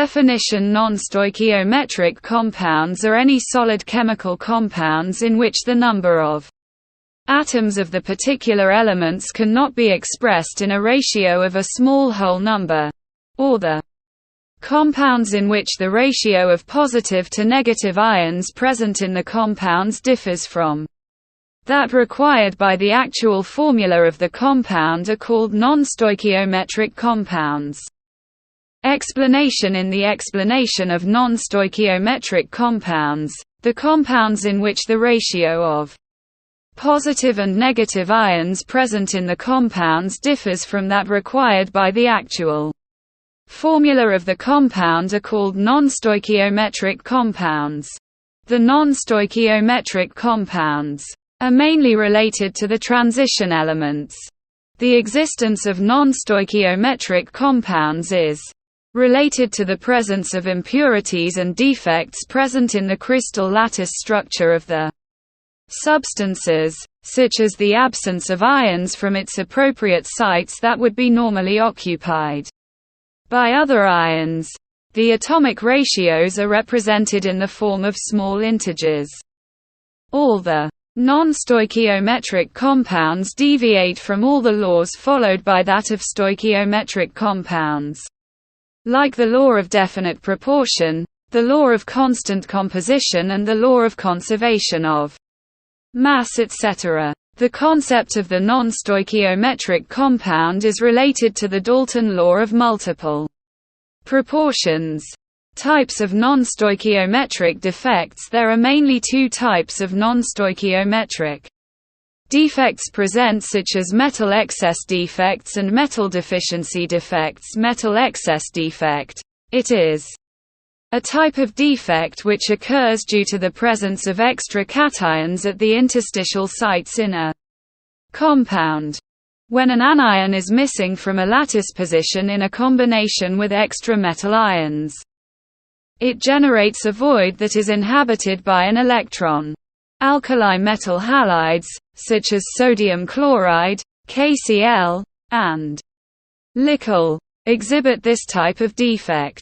Definition: non-stoichiometric compounds are any solid chemical compounds in which the number of atoms of the particular elements cannot be expressed in a ratio of a small whole number, or the compounds in which the ratio of positive to negative ions present in the compounds differs from that required by the actual formula of the compound are called non-stoichiometric compounds. Explanation: in the explanation of non-stoichiometric compounds, the compounds in which the ratio of positive and negative ions present in the compounds differs from that required by the actual formula of the compound are called non-stoichiometric compounds. The non-stoichiometric compounds are mainly related to the transition elements. The existence of non-stoichiometric compounds is related to the presence of impurities and defects present in the crystal lattice structure of the substances, such as the absence of ions from its appropriate sites that would be normally occupied by other ions. The atomic ratios are represented in the form of small integers. All the non-stoichiometric compounds deviate from all the laws followed by that of stoichiometric compounds. Like the law of definite proportion, the law of constant composition and the law of conservation of mass etc. The concept of the non-stoichiometric compound is related to the Dalton law of multiple proportions. Types of non-stoichiometric defects: there are mainly two types of non-stoichiometric defects present, such as metal excess defects and metal deficiency defects. Metal excess defect. It is a type of defect which occurs due to the presence of extra cations at the interstitial sites in a compound. When an anion is missing from a lattice position in a combination with extra metal ions, it generates a void that is inhabited by an electron. Alkali metal halides, such as sodium chloride, KCl, and nickel, exhibit this type of defect.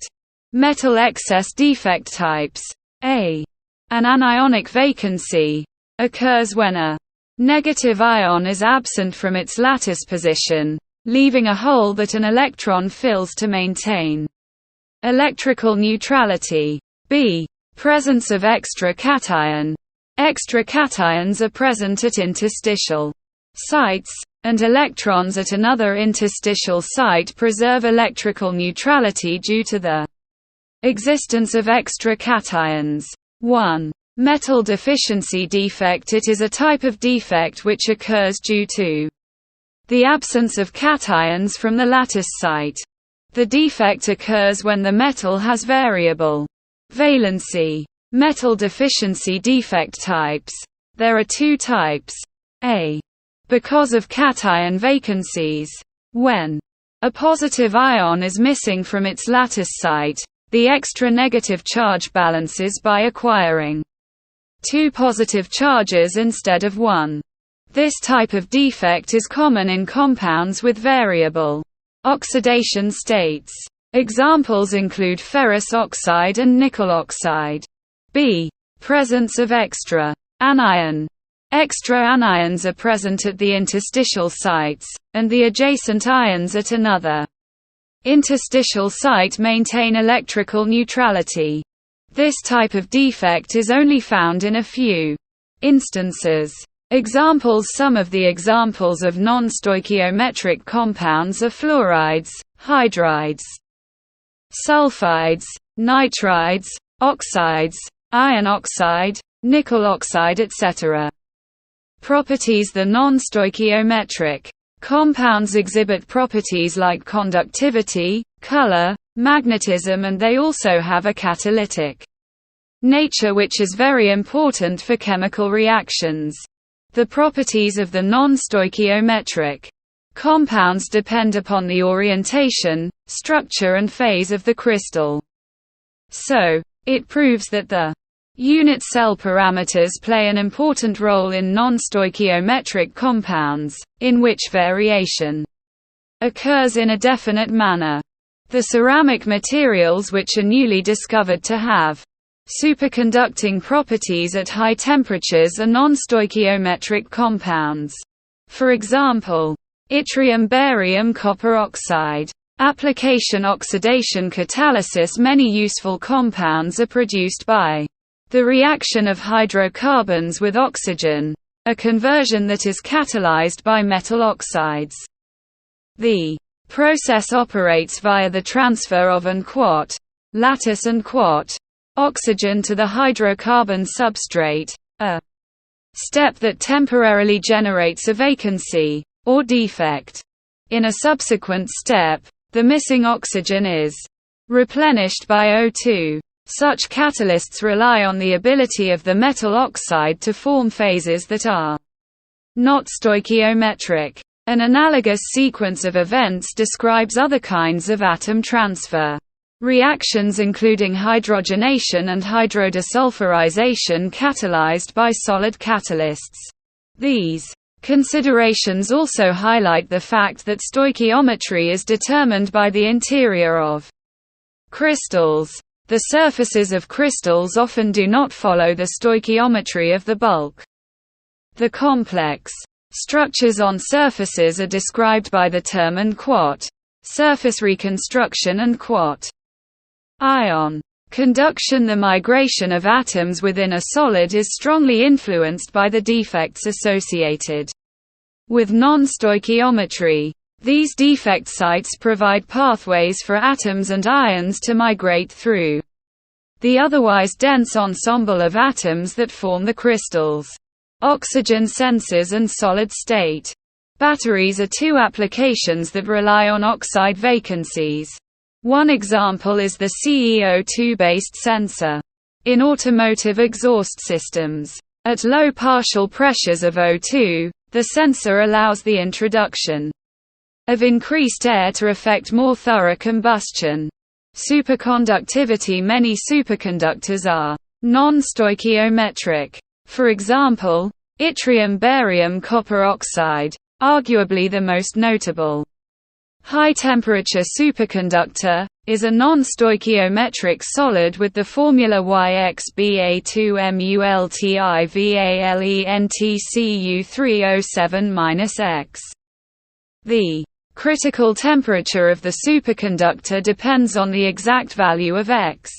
Metal excess defect types. A. An anionic vacancy occurs when a negative ion is absent from its lattice position, leaving a hole that an electron fills to maintain electrical neutrality. B. Presence of extra cation. Extra cations are present at interstitial sites, and electrons at another interstitial site preserve electrical neutrality due to the existence of extra cations. 1. Metal deficiency defect. It is a type of defect which occurs due to the absence of cations from the lattice site. The defect occurs when the metal has variable valency. Metal deficiency defect types. There are two types. A. Because of cation vacancies. When a positive ion is missing from its lattice site, the extra negative charge balances by acquiring two positive charges instead of one. This type of defect is common in compounds with variable oxidation states. Examples include ferrous oxide and nickel oxide. B. Presence of extra anion. Extra anions are present at the interstitial sites, and the adjacent ions at another interstitial site maintain electrical neutrality. This type of defect is only found in a few instances. Examples. Some of the examples of non-stoichiometric compounds are fluorides, hydrides, sulfides, nitrides, oxides, iron oxide, nickel oxide etc. Properties. The non-stoichiometric compounds exhibit properties like conductivity, color, magnetism, and they also have a catalytic nature which is very important for chemical reactions. The properties of the non-stoichiometric compounds depend upon the orientation, structure and phase of the crystal. So, it proves that the unit cell parameters play an important role in non-stoichiometric compounds, in which variation occurs in a definite manner. The ceramic materials which are newly discovered to have superconducting properties at high temperatures are non-stoichiometric compounds. For example, yttrium barium copper oxide. Application oxidation catalysis. Many useful compounds are produced by the reaction of hydrocarbons with oxygen, a conversion that is catalyzed by metal oxides. The process operates via the transfer of an quat, lattice and quat, oxygen to the hydrocarbon substrate, a step that temporarily generates a vacancy, or defect. In a subsequent step, the missing oxygen is replenished by O2. Such catalysts rely on the ability of the metal oxide to form phases that are not stoichiometric. An analogous sequence of events describes other kinds of atom transfer reactions, including hydrogenation and hydrodesulfurization catalyzed by solid catalysts. These considerations also highlight the fact that stoichiometry is determined by the interior of crystals. The surfaces of crystals often do not follow the stoichiometry of the bulk. The complex structures on surfaces are described by the term and quat, surface reconstruction and quat ion conduction. The migration of atoms within a solid is strongly influenced by the defects associated with non-stoichiometry. These defect sites provide pathways for atoms and ions to migrate through the otherwise dense ensemble of atoms that form the crystals. Oxygen sensors and solid-state batteries are two applications that rely on oxide vacancies. One example is the CO2-based sensor. In automotive exhaust systems, at low partial pressures of O2, the sensor allows the introduction of increased air to effect more thorough combustion. Superconductivity. Many superconductors are non-stoichiometric. For example, yttrium barium copper oxide, arguably the most notable high-temperature superconductor, is a non-stoichiometric solid with the formula YXBA2MULTIVALENTCU307-X. The critical temperature of the superconductor depends on the exact value of X.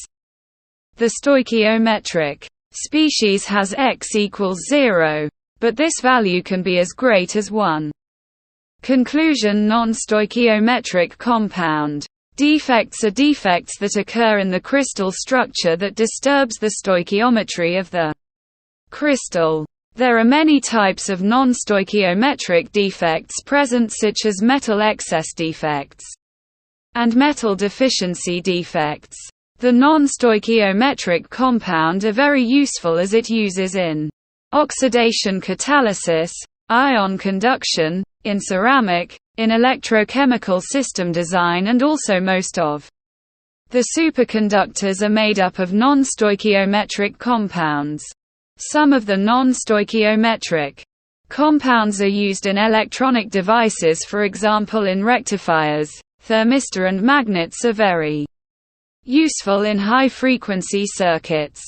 The stoichiometric species has X equals 0, but this value can be as great as 1. Conclusion. Non-stoichiometric compound defects are defects that occur in the crystal structure that disturbs the stoichiometry of the crystal. There are many types of non-stoichiometric defects present, such as metal excess defects and metal deficiency defects. The non-stoichiometric compound are very useful as it uses in oxidation catalysis, ion conduction, in ceramic, in electrochemical system design, and also most of the superconductors are made up of non-stoichiometric compounds. Some of the non-stoichiometric compounds are used in electronic devices, for example in rectifiers, thermistor, and magnets are very useful in high-frequency circuits.